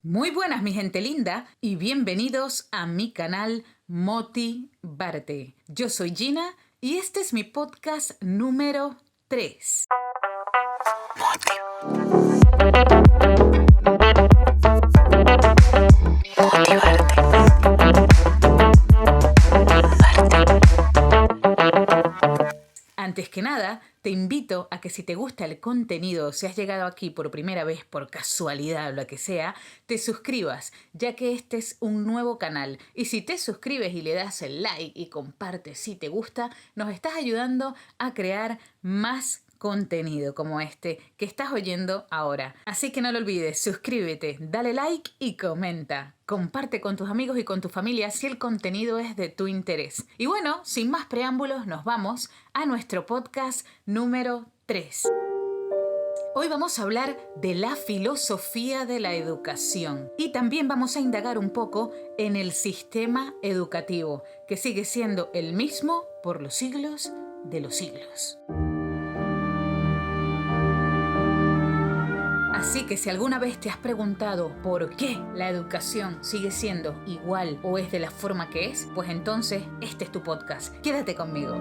Muy buenas, mi gente linda, y bienvenidos a mi canal Motivarte. Yo soy Gina y este es mi podcast número 3. Antes que nada, te invito a que si te gusta el contenido, si has llegado aquí por primera vez, por casualidad o lo que sea, te suscribas, ya que este es un nuevo canal. Y si te suscribes y le das el like y compartes si te gusta, nos estás ayudando a crear más contenido como este que estás oyendo ahora. Así que no lo olvides, suscríbete, dale like y comenta. Comparte con tus amigos y con tu familia si el contenido es de tu interés. Y bueno, sin más preámbulos, nos vamos a nuestro podcast número 3. Hoy vamos a hablar de la filosofía de la educación y también vamos a indagar un poco en el sistema educativo, que sigue siendo el mismo por los siglos de los siglos. Así que si alguna vez te has preguntado por qué la educación sigue siendo igual o es de la forma que es, pues entonces este es tu podcast. Quédate conmigo.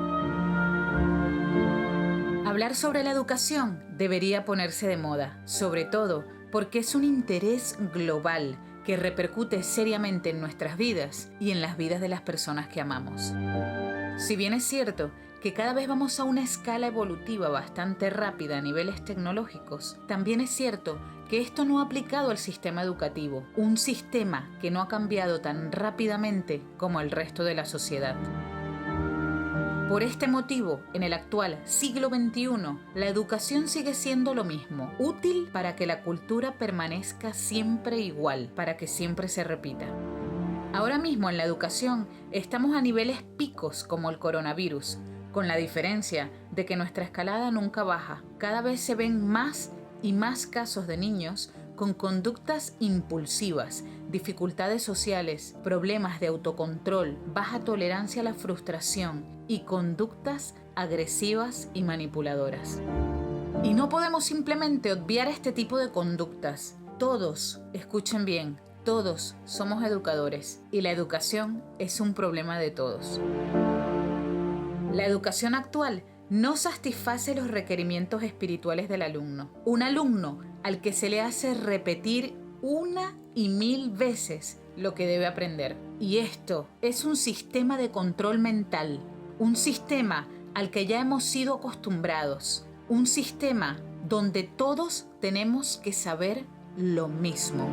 Hablar sobre la educación debería ponerse de moda, sobre todo porque es un interés global que repercute seriamente en nuestras vidas y en las vidas de las personas que amamos. Si bien es cierto que cada vez vamos a una escala evolutiva bastante rápida a niveles tecnológicos, también es cierto que esto no ha aplicado al sistema educativo, un sistema que no ha cambiado tan rápidamente como el resto de la sociedad. Por este motivo, en el actual siglo XXI, la educación sigue siendo lo mismo, útil para que la cultura permanezca siempre igual, para que siempre se repita. Ahora mismo en la educación estamos a niveles picos como el coronavirus, con la diferencia de que nuestra escalada nunca baja. Cada vez se ven más y más casos de niños con conductas impulsivas, dificultades sociales, problemas de autocontrol, baja tolerancia a la frustración y conductas agresivas y manipuladoras. Y no podemos simplemente obviar este tipo de conductas. Todos, escuchen bien, todos somos educadores y la educación es un problema de todos. La educación actual no satisface los requerimientos espirituales del alumno. Un alumno al que se le hace repetir 1 y 1000 veces lo que debe aprender. Y esto es un sistema de control mental, un sistema al que ya hemos sido acostumbrados, un sistema donde todos tenemos que saber lo mismo.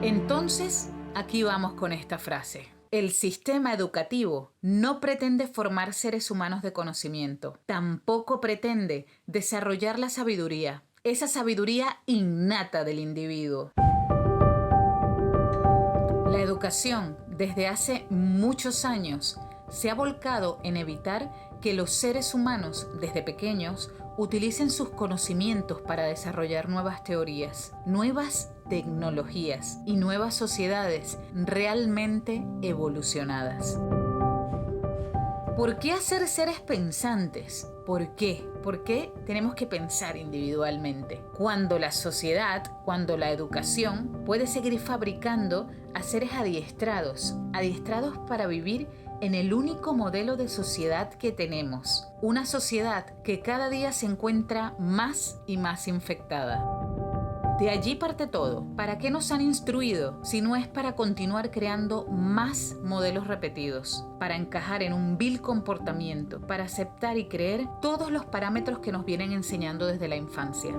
Entonces, aquí vamos con esta frase. El sistema educativo no pretende formar seres humanos de conocimiento, tampoco pretende desarrollar la sabiduría, esa sabiduría innata del individuo. La educación, desde hace muchos años, se ha volcado en evitar que los seres humanos, desde pequeños, utilicen sus conocimientos para desarrollar nuevas teorías, nuevas tecnologías y nuevas sociedades realmente evolucionadas. ¿Por qué hacer seres pensantes? ¿Por qué? ¿Por qué tenemos que pensar individualmente? Cuando la sociedad, cuando la educación puede seguir fabricando a seres adiestrados para vivir en el único modelo de sociedad que tenemos. Una sociedad que cada día se encuentra más y más infectada. De allí parte todo. ¿Para qué nos han instruido si no es para continuar creando más modelos repetidos? Para encajar en un vil comportamiento, para aceptar y creer todos los parámetros que nos vienen enseñando desde la infancia.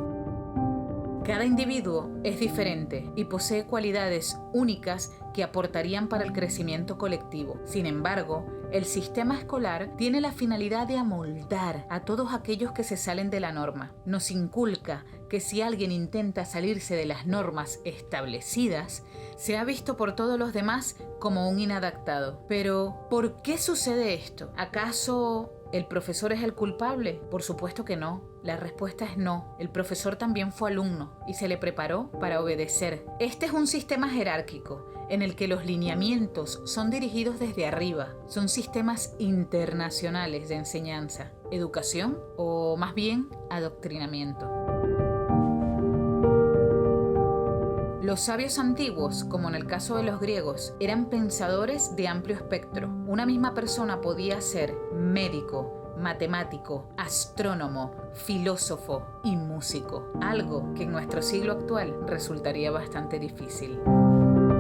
Cada individuo es diferente y posee cualidades únicas que aportarían para el crecimiento colectivo. Sin embargo, el sistema escolar tiene la finalidad de amoldar a todos aquellos que se salen de la norma. Nos inculca que si alguien intenta salirse de las normas establecidas, se ha visto por todos los demás como un inadaptado. Pero, ¿por qué sucede esto? ¿Acaso ¿el profesor es el culpable? Por supuesto que no. La respuesta es no. El profesor también fue alumno y se le preparó para obedecer. Este es un sistema jerárquico en el que los lineamientos son dirigidos desde arriba. Son sistemas internacionales de enseñanza, educación o más bien adoctrinamiento. Los sabios antiguos, como en el caso de los griegos, eran pensadores de amplio espectro. Una misma persona podía ser médico, matemático, astrónomo, filósofo y músico, algo que en nuestro siglo actual resultaría bastante difícil.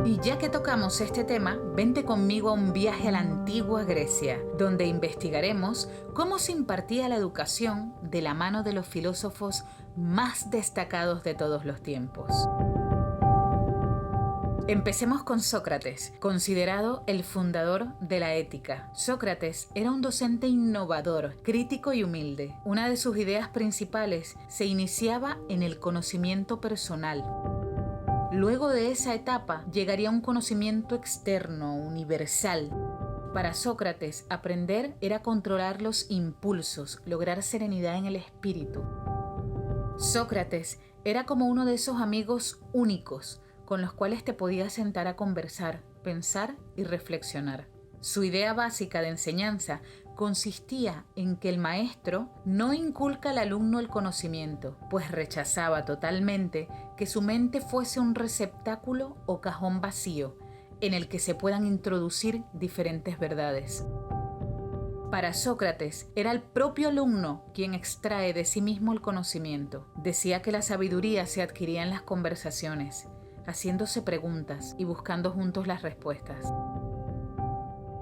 Y ya que tocamos este tema, vente conmigo a un viaje a la antigua Grecia, donde investigaremos cómo se impartía la educación de la mano de los filósofos más destacados de todos los tiempos. Empecemos con Sócrates, considerado el fundador de la ética. Sócrates era un docente innovador, crítico y humilde. Una de sus ideas principales se iniciaba en el conocimiento personal. Luego de esa etapa llegaría un conocimiento externo, universal. Para Sócrates, aprender era controlar los impulsos, lograr serenidad en el espíritu. Sócrates era como uno de esos amigos únicos con los cuales te podías sentar a conversar, pensar y reflexionar. Su idea básica de enseñanza consistía en que el maestro no inculca al alumno el conocimiento, pues rechazaba totalmente que su mente fuese un receptáculo o cajón vacío en el que se puedan introducir diferentes verdades. Para Sócrates, era el propio alumno quien extrae de sí mismo el conocimiento. Decía que la sabiduría se adquiría en las conversaciones, haciéndose preguntas y buscando juntos las respuestas.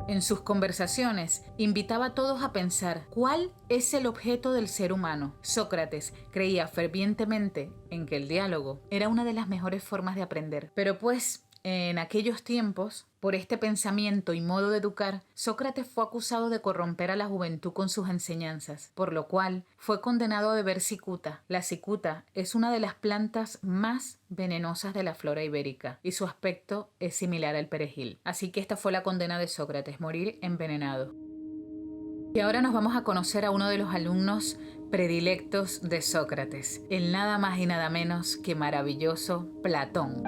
En sus conversaciones, invitaba a todos a pensar cuál es el objeto del ser humano. Sócrates creía fervientemente en que el diálogo era una de las mejores formas de aprender. Pero pues, en aquellos tiempos, por este pensamiento y modo de educar, Sócrates fue acusado de corromper a la juventud con sus enseñanzas, por lo cual fue condenado a beber cicuta. La cicuta es una de las plantas más venenosas de la flora ibérica y su aspecto es similar al perejil. Así que esta fue la condena de Sócrates, morir envenenado. Y ahora nos vamos a conocer a uno de los alumnos predilectos de Sócrates, el nada más y nada menos que maravilloso Platón.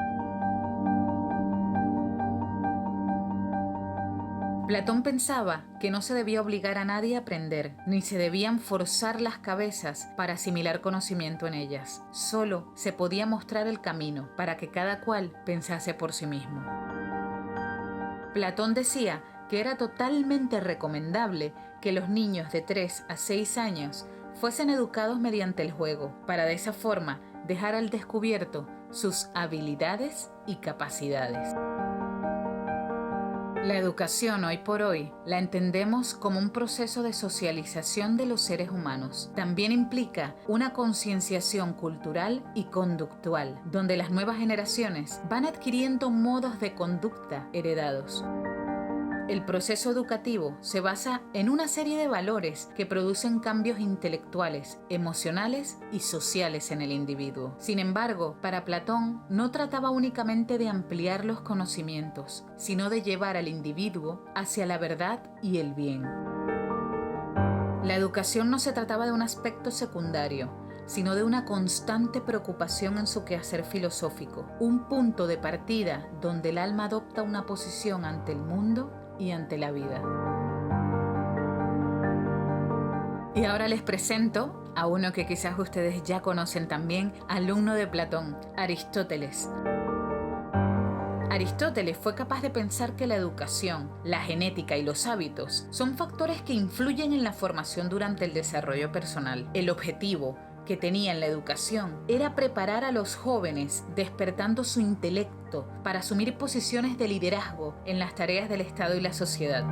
Platón pensaba que no se debía obligar a nadie a aprender, ni se debían forzar las cabezas para asimilar conocimiento en ellas. Solo se podía mostrar el camino para que cada cual pensase por sí mismo. Platón decía que era totalmente recomendable que los niños de 3 a 6 años fuesen educados mediante el juego, para de esa forma dejar al descubierto sus habilidades y capacidades. La educación hoy por hoy la entendemos como un proceso de socialización de los seres humanos. También implica una concienciación cultural y conductual, donde las nuevas generaciones van adquiriendo modos de conducta heredados. El proceso educativo se basa en una serie de valores que producen cambios intelectuales, emocionales y sociales en el individuo. Sin embargo, para Platón no trataba únicamente de ampliar los conocimientos, sino de llevar al individuo hacia la verdad y el bien. La educación no se trataba de un aspecto secundario, sino de una constante preocupación en su quehacer filosófico, un punto de partida donde el alma adopta una posición ante el mundo y ante la vida. Y ahora les presento a uno que quizás ustedes ya conocen también, alumno de Platón, Aristóteles. Aristóteles fue capaz de pensar que la educación, la genética y los hábitos son factores que influyen en la formación durante el desarrollo personal. El objetivo que tenía en la educación era preparar a los jóvenes, despertando su intelecto para asumir posiciones de liderazgo en las tareas del Estado y la sociedad.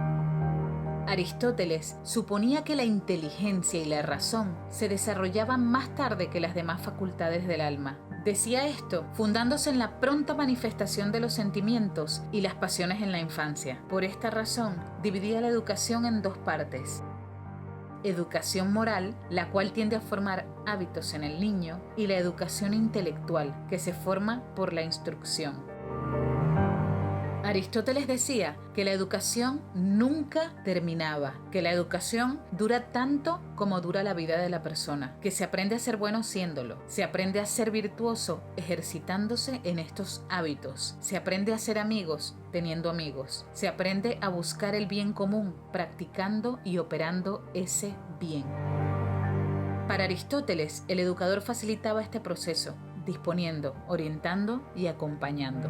Aristóteles suponía que la inteligencia y la razón se desarrollaban más tarde que las demás facultades del alma. Decía esto fundándose en la pronta manifestación de los sentimientos y las pasiones en la infancia. Por esta razón, dividía la educación en dos partes: educación moral, la cual tiende a formar hábitos en el niño, y la educación intelectual, que se forma por la instrucción. Aristóteles decía que la educación nunca terminaba, que la educación dura tanto como dura la vida de la persona, que se aprende a ser bueno siéndolo, se aprende a ser virtuoso ejercitándose en estos hábitos, se aprende a ser amigos teniendo amigos, se aprende a buscar el bien común practicando y operando ese bien. Para Aristóteles, el educador facilitaba este proceso, disponiendo, orientando y acompañando.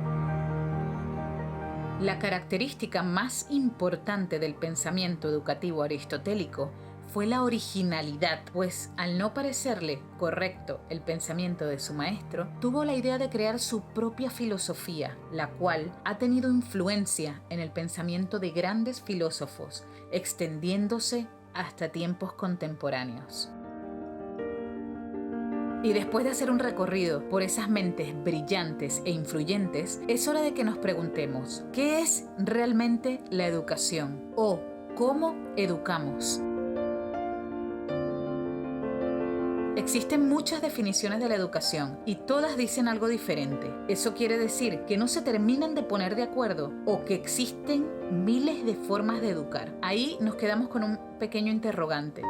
La característica más importante del pensamiento educativo aristotélico fue la originalidad, pues al no parecerle correcto el pensamiento de su maestro, tuvo la idea de crear su propia filosofía, la cual ha tenido influencia en el pensamiento de grandes filósofos, extendiéndose hasta tiempos contemporáneos. Y después de hacer un recorrido por esas mentes brillantes e influyentes, es hora de que nos preguntemos, ¿qué es realmente la educación? ¿O cómo educamos? Existen muchas definiciones de la educación y todas dicen algo diferente. Eso quiere decir que no se terminan de poner de acuerdo o que existen miles de formas de educar. Ahí nos quedamos con un pequeño interrogante.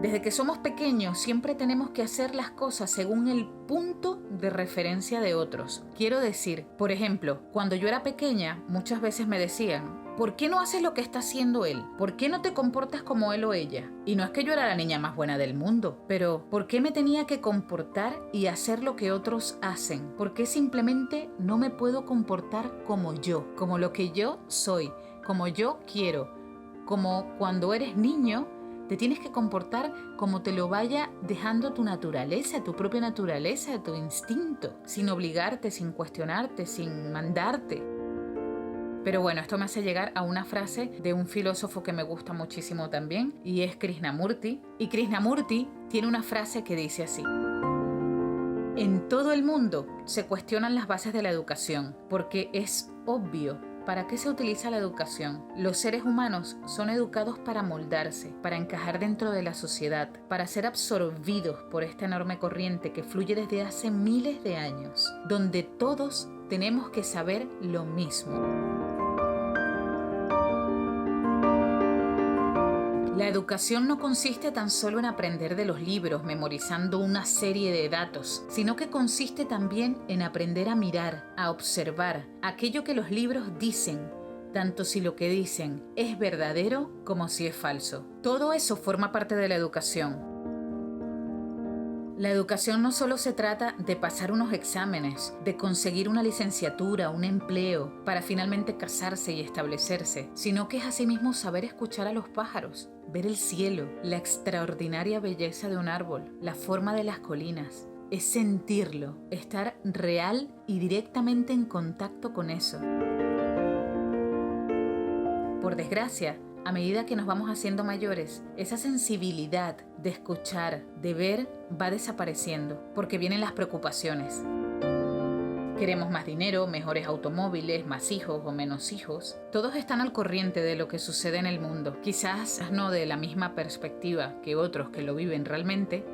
Desde que somos pequeños siempre tenemos que hacer las cosas según el punto de referencia de otros. Quiero decir, por ejemplo, cuando yo era pequeña muchas veces me decían, ¿por qué no haces lo que está haciendo él? ¿Por qué no te comportas como él o ella? Y no es que yo era la niña más buena del mundo, pero ¿por qué me tenía que comportar y hacer lo que otros hacen? ¿Por qué simplemente no me puedo comportar como yo, como lo que yo soy, como yo quiero? Como cuando eres niño, te tienes que comportar como te lo vaya dejando tu naturaleza, tu propia naturaleza, tu instinto, sin obligarte, sin cuestionarte, sin mandarte. Pero bueno, esto me hace llegar a una frase de un filósofo que me gusta muchísimo también, y es Krishnamurti. Y Krishnamurti tiene una frase que dice así: en todo el mundo se cuestionan las bases de la educación, porque es obvio. ¿Para qué se utiliza la educación? Los seres humanos son educados para moldarse, para encajar dentro de la sociedad, para ser absorbidos por esta enorme corriente que fluye desde hace miles de años, donde todos tenemos que saber lo mismo. La educación no consiste tan solo en aprender de los libros, memorizando una serie de datos, sino que consiste también en aprender a mirar, a observar aquello que los libros dicen, tanto si lo que dicen es verdadero como si es falso. Todo eso forma parte de la educación. La educación no solo se trata de pasar unos exámenes, de conseguir una licenciatura, un empleo, para finalmente casarse y establecerse, sino que es asimismo saber escuchar a los pájaros, ver el cielo, la extraordinaria belleza de un árbol, la forma de las colinas. Es sentirlo, estar real y directamente en contacto con eso. Por desgracia, a medida que nos vamos haciendo mayores, esa sensibilidad de escuchar, de ver, va desapareciendo, porque vienen las preocupaciones. Queremos más dinero, mejores automóviles, más hijos o menos hijos. Todos están al corriente de lo que sucede en el mundo. Quizás no de la misma perspectiva que otros que lo viven realmente,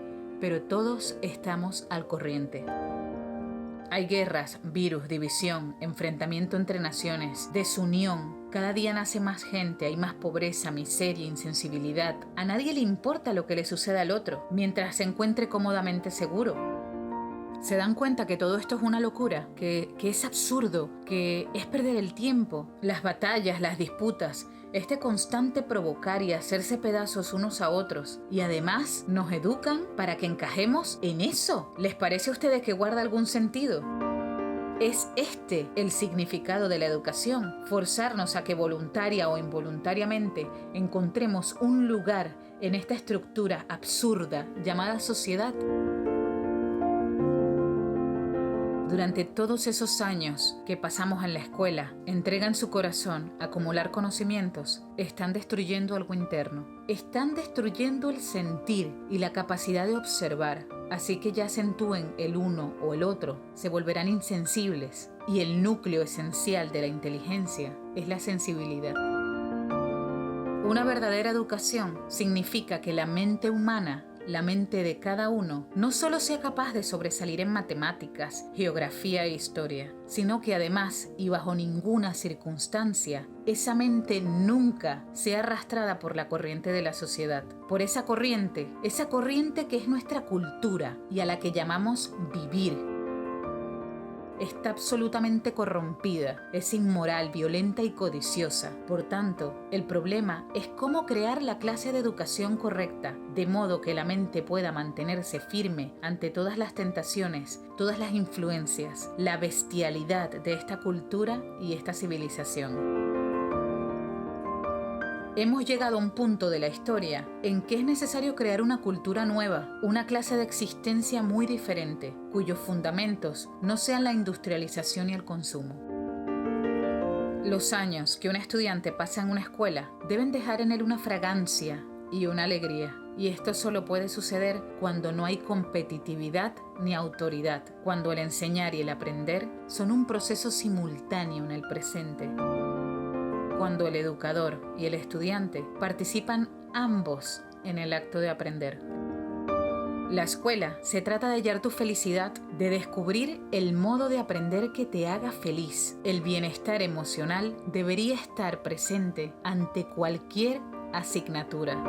pero todos estamos al corriente. Hay guerras, virus, división, enfrentamiento entre naciones, desunión. Cada día nace más gente, hay más pobreza, miseria, insensibilidad. A nadie le importa lo que le suceda al otro, mientras se encuentre cómodamente seguro. ¿Se dan cuenta que todo esto es una locura? Que es absurdo, que es perder el tiempo. Las batallas, las disputas, este constante provocar y hacerse pedazos unos a otros. Y además nos educan para que encajemos en eso. ¿Les parece a ustedes que guarda algún sentido? ¿Es este el significado de la educación? Forzarnos a que voluntaria o involuntariamente encontremos un lugar en esta estructura absurda llamada sociedad. Durante todos esos años que pasamos en la escuela, entregan su corazón a acumular conocimientos, están destruyendo algo interno. Están destruyendo el sentir y la capacidad de observar. Así que ya acentúen el uno o el otro, se volverán insensibles. Y el núcleo esencial de la inteligencia es la sensibilidad. Una verdadera educación significa que la mente humana, la mente de cada uno, no solo sea capaz de sobresalir en matemáticas, geografía e historia, sino que además, y bajo ninguna circunstancia, esa mente nunca sea arrastrada por la corriente de la sociedad. Por esa corriente que es nuestra cultura y a la que llamamos vivir. está absolutamente corrompida, es inmoral, violenta y codiciosa. Por tanto, el problema es cómo crear la clase de educación correcta, de modo que la mente pueda mantenerse firme ante todas las tentaciones, todas las influencias, la bestialidad de esta cultura y esta civilización. Hemos llegado a un punto de la historia en que es necesario crear una cultura nueva, una clase de existencia muy diferente, cuyos fundamentos no sean la industrialización y el consumo. Los años que un estudiante pasa en una escuela deben dejar en él una fragancia y una alegría, y esto solo puede suceder cuando no hay competitividad ni autoridad, cuando el enseñar y el aprender son un proceso simultáneo en el presente. Cuando el educador y el estudiante participan ambos en el acto de aprender. La escuela se trata de hallar tu felicidad, de descubrir el modo de aprender que te haga feliz. El bienestar emocional debería estar presente ante cualquier asignatura.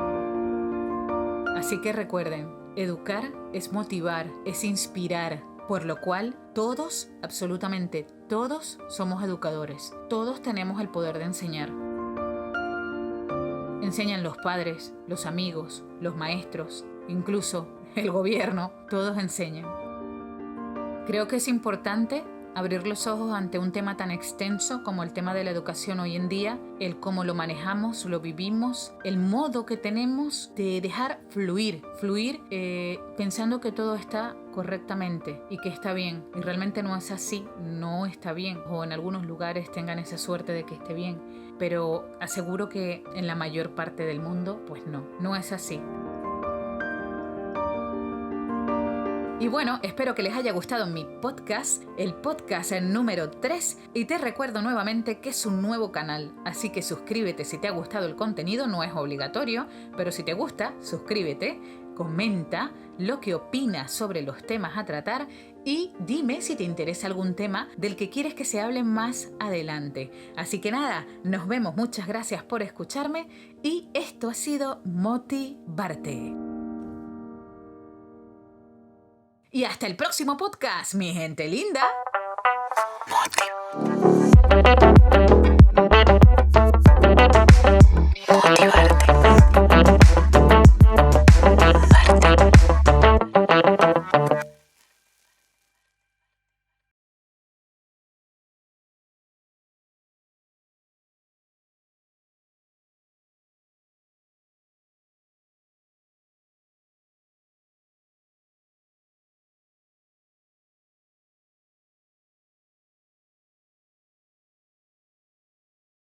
Así que recuerden, educar es motivar, es inspirar, por lo cual todos, absolutamente todos, somos educadores. Todos tenemos el poder de enseñar. Enseñan los padres, los amigos, los maestros, incluso el gobierno, todos enseñan. Creo que es importante abrir los ojos ante un tema tan extenso como el tema de la educación hoy en día, el cómo lo manejamos, lo vivimos, el modo que tenemos de dejar fluir pensando que todo está correctamente y que está bien, y realmente no es así, no está bien, o en algunos lugares tengan esa suerte de que esté bien, pero aseguro que en la mayor parte del mundo, pues no es así. Y bueno, espero que les haya gustado mi podcast, el podcast número 3, y te recuerdo nuevamente que es un nuevo canal, así que suscríbete si te ha gustado el contenido, no es obligatorio, pero si te gusta, suscríbete, comenta lo que opinas sobre los temas a tratar y dime si te interesa algún tema del que quieres que se hable más adelante. Así que nada, nos vemos, muchas gracias por escucharme y esto ha sido Motivarte. Y hasta el próximo podcast, mi gente linda. Motiv.